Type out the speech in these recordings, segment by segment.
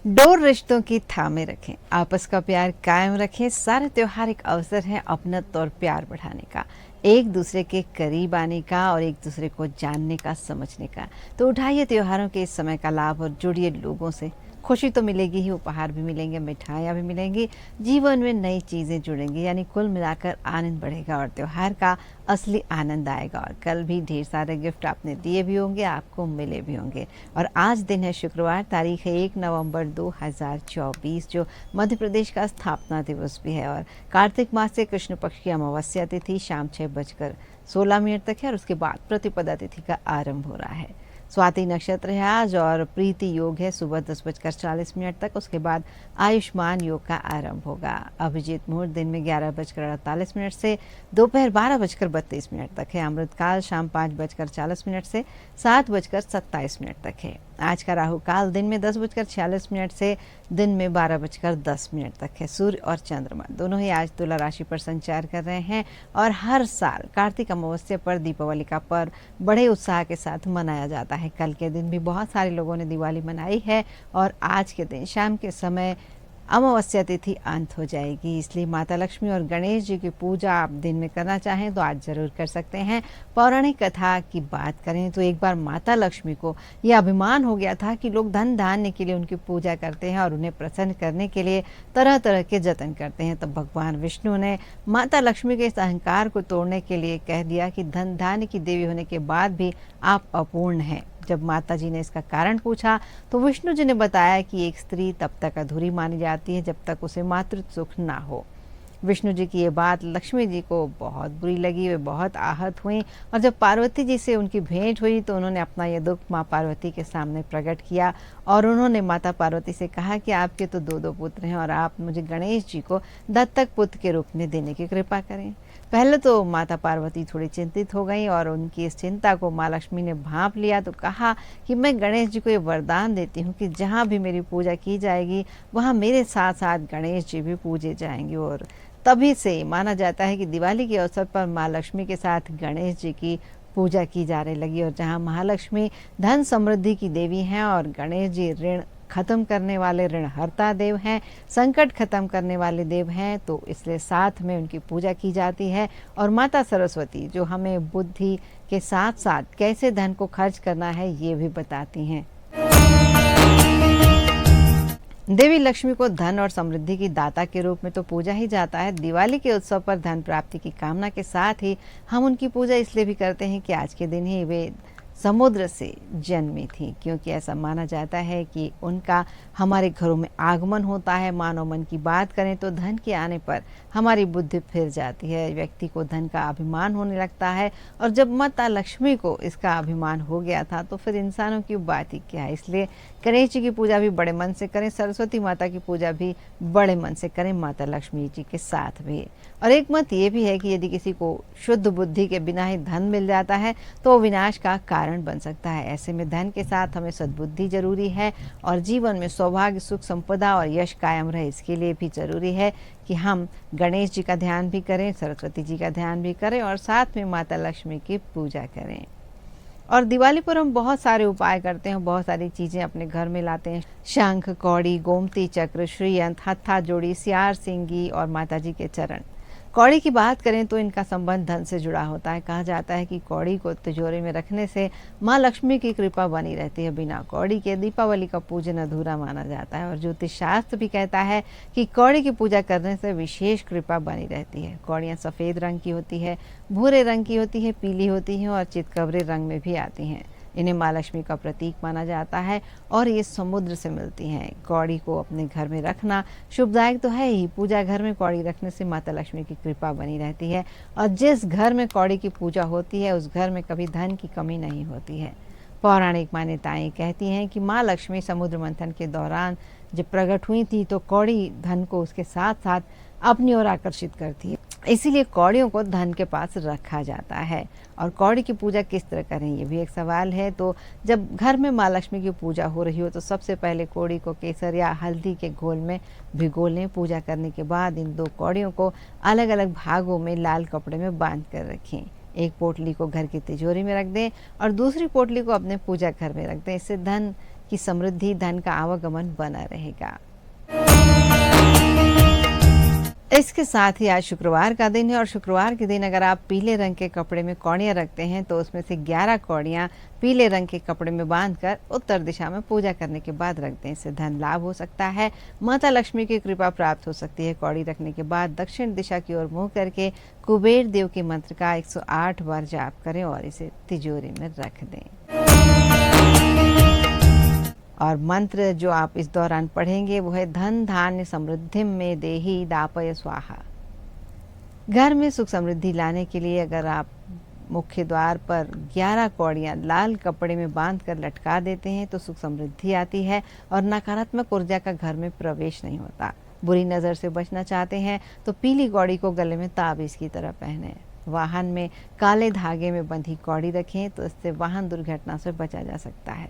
Door रिश्तों की थामे रखें, आपस का प्यार कायम रखें। सारे त्योहार एक अवसर है अपनत्व और प्यार बढ़ाने का, एक दूसरे के करीब आने का और एक दूसरे को जानने का, समझने का। तो उठाइए त्योहारों के इस समय का लाभ और जुड़िए लोगों से। खुशी तो मिलेगी ही, उपहार भी मिलेंगे, मिठाइयाँ भी मिलेंगी, जीवन में नई चीज़ें जुड़ेंगी, यानी कुल मिलाकर आनंद बढ़ेगा और त्योहार का असली आनंद आएगा। और कल भी ढेर सारे गिफ्ट आपने दिए भी होंगे, आपको मिले भी होंगे। और आज दिन है शुक्रवार, तारीख है 1 नवंबर 2024, जो मध्य प्रदेश का स्थापना दिवस भी है। और कार्तिक मास से कृष्ण पक्ष की अमावस्या तिथि शाम 6:16 तक है और उसके बाद प्रतिपदा तिथि का आरंभ हो रहा है। स्वाति नक्षत्र है आज और प्रीति योग है सुबह 10:40 तक। उसके बाद आयुष्मान योग का आरंभ होगा। अभिजीत मुहूर्त दिन में 11:48 से दोपहर 12:32 तक है। अमृतकाल शाम 5:40 से 7:27 तक है। आज का राहु काल दिन में 10:46 से दिन में 12:10 तक है। सूर्य और चंद्रमा दोनों ही आज तुला राशि पर संचार कर रहे हैं और हर साल कार्तिक अमावस्या पर दीपावली का पर्व बड़े उत्साह के साथ मनाया जाता है। कल के दिन भी बहुत सारे लोगों ने दिवाली मनाई है और आज के दिन शाम के समय अमावस्या तिथि अंत हो जाएगी, इसलिए माता लक्ष्मी और गणेश जी की पूजा आप दिन में करना चाहें तो आज जरूर कर सकते हैं। पौराणिक कथा की बात करें तो एक बार माता लक्ष्मी को यह अभिमान हो गया था कि लोग धन धान्य के लिए उनकी पूजा करते हैं और उन्हें प्रसन्न करने के लिए तरह तरह के जतन करते हैं। तब भगवान विष्णु ने माता लक्ष्मी के इस अहंकार को तोड़ने के लिए कह दिया कि धन धान्य की देवी होने के बाद भी आप अपूर्ण हैं। जब माता जी ने इसका कारण पूछा तो विष्णु जी ने बताया कि एक स्त्री तब तक अधूरी मानी जाती है जब तक उसे मातृत्व सुख ना हो। विष्णु जी की ये बात लक्ष्मी जी को बहुत बुरी लगी, वे बहुत आहत हुई और जब पार्वती जी से उनकी भेंट हुई तो उन्होंने अपना यह दुख माँ पार्वती के सामने प्रकट किया और उन्होंने माता पार्वती से कहा कि आपके तो दो पुत्र हैं और आप मुझे गणेश जी को दत्तक पुत्र के रूप में देने की कृपा करें। पहले तो माता पार्वती थोड़ी चिंतित हो गई और उनकी इस चिंता को माँ लक्ष्मी ने भांप लिया तो कहा कि मैं गणेश जी को ये वरदान देती हूँ कि जहाँ भी मेरी पूजा की जाएगी वहाँ मेरे साथ साथ गणेश जी भी पूजे जाएंगे। और तभी से माना जाता है कि दिवाली के अवसर पर माँ लक्ष्मी के साथ गणेश जी की पूजा की जाने लगी। और जहाँ महालक्ष्मी धन समृद्धि की देवी हैं और गणेश जी ऋण खत्म करने वाले ऋणहर्ता देव हैं, संकट खत्म करने वाले देव हैं, तो इसलिए साथ में उनकी पूजा की जाती है। और माता सरस्वती जो हमें बुद्धि के साथ साथ कैसे धन को खर्च करना है ये भी बताती हैं। देवी लक्ष्मी को धन और समृद्धि की दाता के रूप में तो पूजा ही जाता है। दिवाली के उत्सव पर धन प्राप्ति की कामना के साथ ही हम उनकी पूजा इसलिए भी करते हैं कि आज के दिन ही वे समुद्र से जन्मी थी, क्योंकि ऐसा माना जाता है कि उनका हमारे घरों में आगमन होता है। मानव मन की बात करें तो धन के आने पर हमारी बुद्धि फिर जाती है, व्यक्ति को धन का अभिमान होने लगता है और जब माता लक्ष्मी को इसका अभिमान हो गया था तो फिर इंसानों की बात ही क्या है। इसलिए गणेश जी की पूजा भी बड़े मन से करें, सरस्वती माता की पूजा भी बड़े मन से करें, माता लक्ष्मी जी के साथ भी। और एक मत ये भी है कि यदि किसी को शुद्ध बुद्धि के बिना ही धन मिल जाता है तो विनाश का कारण बन सकता है। ऐसे में धन के साथ हमें सद्बुद्धि जरूरी है और जीवन में सौभाग्य, सुख, संपदा और यश कायम रहे, इसके लिए भी जरूरी है कि हम गणेश जी का ध्यान भी करें, सरस्वती जी का ध्यान भी करें और साथ में माता लक्ष्मी की पूजा करें। और दिवाली पर हम बहुत सारे उपाय करते हैं, बहुत सारी चीज़ें अपने घर में लाते हैं। शंख, कौड़ी, गोमती चक्र, श्रीयंत्र, हत्था जोड़ी, सियार सिंगी और माता जी के चरण। कौड़ी की बात करें तो इनका संबंध धन से जुड़ा होता है। कहा जाता है कि कौड़ी को तिजोरी में रखने से माँ लक्ष्मी की कृपा बनी रहती है। बिना कौड़ी के दीपावली का पूजन अधूरा माना जाता है। और ज्योतिष शास्त्र भी कहता है कि कौड़ी की पूजा करने से विशेष कृपा बनी रहती है। कौड़ियाँ सफ़ेद रंग की होती है, भूरे रंग की होती है, पीली होती हैं और चितकबरे रंग में भी आती हैं। इन्हें माँ लक्ष्मी का प्रतीक माना जाता है और ये समुद्र से मिलती हैं। कौड़ी को अपने घर में रखना शुभदायक तो है ही, पूजा घर में कौड़ी रखने से माता लक्ष्मी की कृपा बनी रहती है और जिस घर में कौड़ी की पूजा होती है उस घर में कभी धन की कमी नहीं होती है। पौराणिक मान्यताएं कहती हैं कि माँ लक्ष्मी समुद्र मंथन के दौरान जब प्रकट हुई थी तो कौड़ी धन को उसके साथ साथ अपनी ओर आकर्षित करती है, इसीलिए कौड़ियों को धन के पास रखा जाता है। और कौड़ी की पूजा किस तरह करें ये भी एक सवाल है। तो जब घर में माँ लक्ष्मी की पूजा हो रही हो तो सबसे पहले कौड़ी को केसर या हल्दी के घोल में भिगो लें। पूजा करने के बाद इन दो कौड़ियों को अलग अलग भागों में लाल कपड़े में बांध कर रखें। एक पोटली को घर की तिजोरी में रख दें और दूसरी पोटली को अपने पूजा घर में रख दें। इससे धन कि समृद्धि धन का आवागमन बना रहेगा। इसके साथ ही आज शुक्रवार का दिन है और शुक्रवार के दिन अगर आप पीले रंग के कपड़े में कौड़ियाँ रखते हैं तो उसमें से 11 कौड़ियाँ पीले रंग के कपड़े में बांधकर उत्तर दिशा में पूजा करने के बाद रख दें। इससे धन लाभ हो सकता है, माता लक्ष्मी की कृपा प्राप्त हो सकती है। कौड़ी रखने के बाद दक्षिण दिशा की ओर मुंह करके कुबेर देव के मंत्र का 108 बार जाप करें और इसे तिजोरी में रख दें। और मंत्र जो आप इस दौरान पढ़ेंगे वो है धन धान्य समृद्धि में देही दापय स्वाहा। घर में सुख समृद्धि लाने के लिए अगर आप मुख्य द्वार पर 11 कौड़ियाँ लाल कपड़े में बांध कर लटका देते हैं तो सुख समृद्धि आती है और नकारात्मक ऊर्जा का घर में प्रवेश नहीं होता। बुरी नज़र से बचना चाहते हैं तो पीली कौड़ी को गले में ताबीज़ की तरह पहने। वाहन में काले धागे में बंधी कौड़ी रखें तो इससे वाहन दुर्घटना से बचा जा सकता है।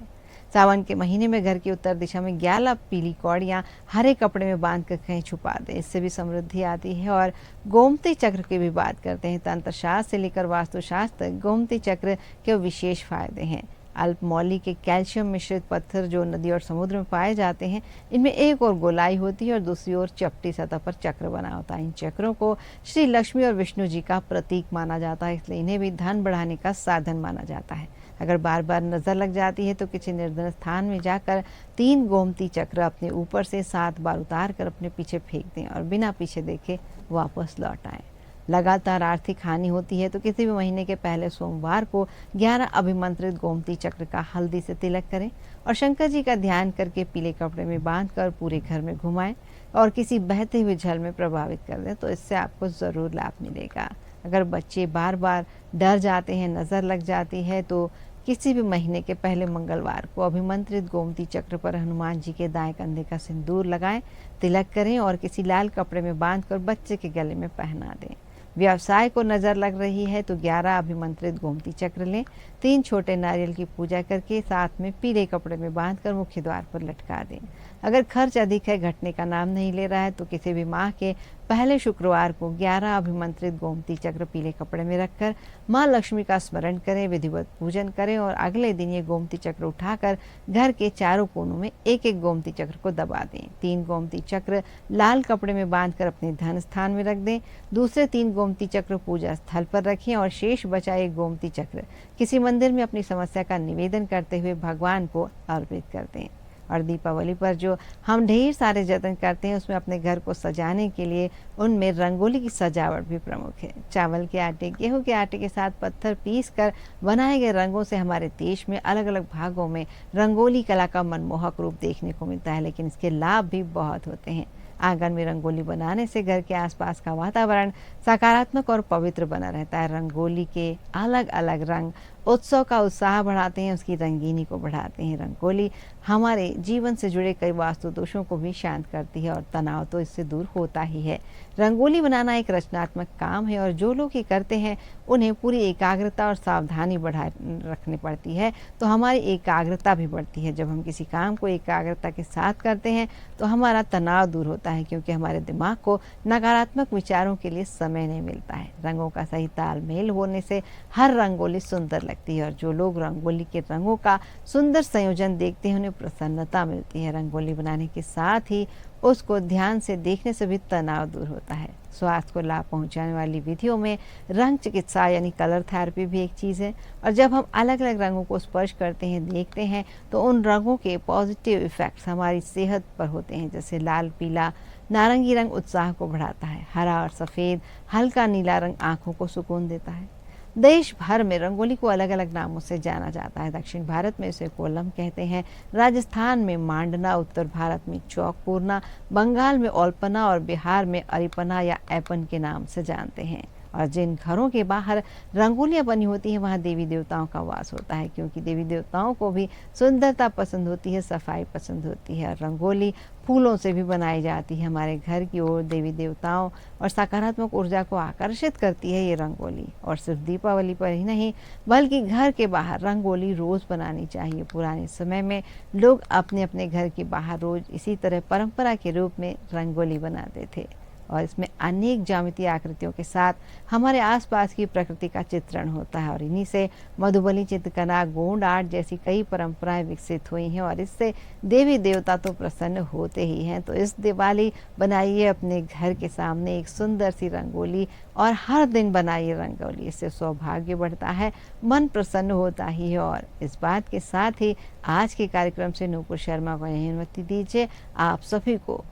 सावन के महीने में घर की उत्तर दिशा में 11 पीली कौड़ियाँ हरे कपड़े में बांध कर कहीं छुपा दें, इससे भी समृद्धि आती है। और गोमती चक्र की भी बात करते हैं। तंत्र शास्त्र से लेकर वास्तुशास्त्र तक गोमती चक्र के विशेष फायदे हैं। अल्पमौली के कैल्शियम मिश्रित पत्थर जो नदी और समुद्र में पाए जाते हैं, इनमें एक ओर गोलाई होती है और दूसरी ओर चपटी सतह पर चक्र बना होता है। इन चक्रों को श्री लक्ष्मी और विष्णु जी का प्रतीक माना जाता है, इसलिए इन्हें भी धन बढ़ाने का साधन माना जाता है। अगर बार बार नज़र लग जाती है तो किसी निर्जन स्थान में जाकर 3 गोमती चक्र अपने ऊपर से 7 बार उतार कर अपने पीछे फेंक दें और बिना पीछे देखे वापस लौट आएं। लगातार आर्थिक हानि होती है तो किसी भी महीने के पहले सोमवार को 11 अभिमंत्रित गोमती चक्र का हल्दी से तिलक करें और शंकर जी का ध्यान करके पीले कपड़े में बांधकर पूरे घर में घुमाएं और किसी बहते हुए जल में प्रभावित कर दें तो इससे आपको ज़रूर लाभ मिलेगा। अगर बच्चे बार बार डर जाते हैं, नज़र लग जाती है तो किसी भी महीने के पहले मंगलवार को अभिमंत्रित गोमती चक्र पर हनुमान जी के दाएं कंधे का सिंदूर लगाएं, तिलक करें और किसी लाल कपड़े में बांधकर बच्चे के गले में पहना दें। व्यवसाय को नज़र लग रही है तो 11 अभिमंत्रित गोमती चक्र लें, 3 छोटे नारियल की पूजा करके साथ में पीले कपड़े में बांधकर मुख्य द्वार पर लटका दें। अगर खर्च अधिक है, घटने का नाम नहीं ले रहा है तो किसी भी माह के पहले शुक्रवार को 11 अभिमंत्रित गोमती चक्र पीले कपड़े में रखकर माँ लक्ष्मी का स्मरण करें, विधिवत पूजन करें और अगले दिन ये गोमती चक्र उठाकर घर के चारों कोनों में एक एक गोमती चक्र को दबा दें। 3 गोमती चक्र लाल कपड़े में बांधकर अपने धन स्थान में रख दें। दूसरे 3 गोमती चक्र पूजा स्थल पर रखें और शेष बचा एक गोमती चक्र किसी मंदिर में अपनी समस्या का निवेदन करते हुए भगवान को अर्पित कर दें। और दीपावली पर जो हम ढेर सारे जतन करते हैं उसमें अपने घर को सजाने के लिए उनमें रंगोली की सजावट भी प्रमुख है। चावल के आटे, गेहूं के आटे के साथ पत्थर पीस कर बनाए गए रंगों से हमारे देश में अलग अलग भागों में रंगोली कला का मनमोहक रूप देखने को मिलता है, लेकिन इसके लाभ भी बहुत होते हैं। आंगन में रंगोली बनाने से घर के आसपास का वातावरण सकारात्मक और पवित्र बना रहता है। रंगोली के अलग अलग रंग उत्सव का उत्साह बढ़ाते हैं, उसकी रंगीनी को बढ़ाते हैं। रंगोली हमारे जीवन से जुड़े कई वास्तु दोषों को भी शांत करती है और तनाव तो इससे दूर होता ही है। रंगोली बनाना एक रचनात्मक काम है और जो लोग ये करते हैं उन्हें पूरी एकाग्रता और सावधानी बढ़ाए रखनी पड़ती है, तो हमारी एकाग्रता भी बढ़ती है। जब हम किसी काम को एकाग्रता के साथ करते हैं तो हमारा तनाव दूर होता है, क्योंकि हमारे दिमाग को नकारात्मक विचारों के लिए समय नहीं मिलता है। रंगों का सही तालमेल होने से हर रंगोली सुंदर लगती है और जो लोग रंगोली के रंगों का सुंदर संयोजन देखते हैं उन्हें प्रसन्नता मिलती है। रंगोली बनाने के साथ ही उसको ध्यान से देखने से भी तनाव दूर होता है। स्वास्थ्य को लाभ पहुंचाने वाली विधियों में रंग चिकित्सा यानी कलर थेरेपी भी एक चीज़ है और जब हम अलग अलग रंगों को स्पर्श करते हैं, देखते हैं, तो उन रंगों के पॉजिटिव इफ़ेक्ट्स हमारी सेहत पर होते हैं। जैसे लाल, पीला, नारंगी रंग उत्साह को बढ़ाता है। हरा और सफ़ेद, हल्का नीला रंग आँखों को सुकून देता है। देश भर में रंगोली को अलग अलग नामों से जाना जाता है। दक्षिण भारत में इसे कोलम कहते हैं, राजस्थान में मांडना, उत्तर भारत में चौकपूर्णा, बंगाल में ओल्पना और बिहार में अरिपना या ऐपन के नाम से जानते हैं। और जिन घरों के बाहर रंगोलियाँ बनी होती हैं वहाँ देवी देवताओं का वास होता है, क्योंकि देवी देवताओं को भी सुंदरता पसंद होती है, सफाई पसंद होती है। रंगोली फूलों से भी बनाई जाती है। हमारे घर की ओर देवी देवताओं और सकारात्मक ऊर्जा को आकर्षित करती है ये रंगोली। और सिर्फ दीपावली पर ही नहीं बल्कि घर के बाहर रंगोली रोज़ बनानी चाहिए। पुराने समय में लोग अपने अपने घर के बाहर रोज़ इसी तरह परंपरा के रूप में रंगोली बनाते थे। और इसमें अनेक ज्यामितीय आकृतियों के साथ हमारे आसपास की प्रकृति का चित्रण होता है और इन्हीं से मधुबनी, चित्रकला, गोंड आर्ट जैसी कई परंपराएं विकसित हुई हैं और इससे देवी देवता तो प्रसन्न होते ही हैं। तो इस दिवाली बनाइए अपने घर के सामने एक सुंदर सी रंगोली और हर दिन बनाइए रंगोली। इससे सौभाग्य बढ़ता है, मन प्रसन्न होता ही है। और इस बात के साथ ही आज के कार्यक्रम से नूपुर शर्मा को यही अनुमति दीजिए। आप सभी को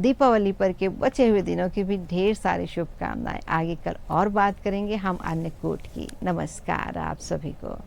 दीपावली पर के बचे हुए दिनों की भी ढेर सारी शुभकामनाएं। आगे कल और बात करेंगे हम अन्य कोट की। नमस्कार आप सभी को।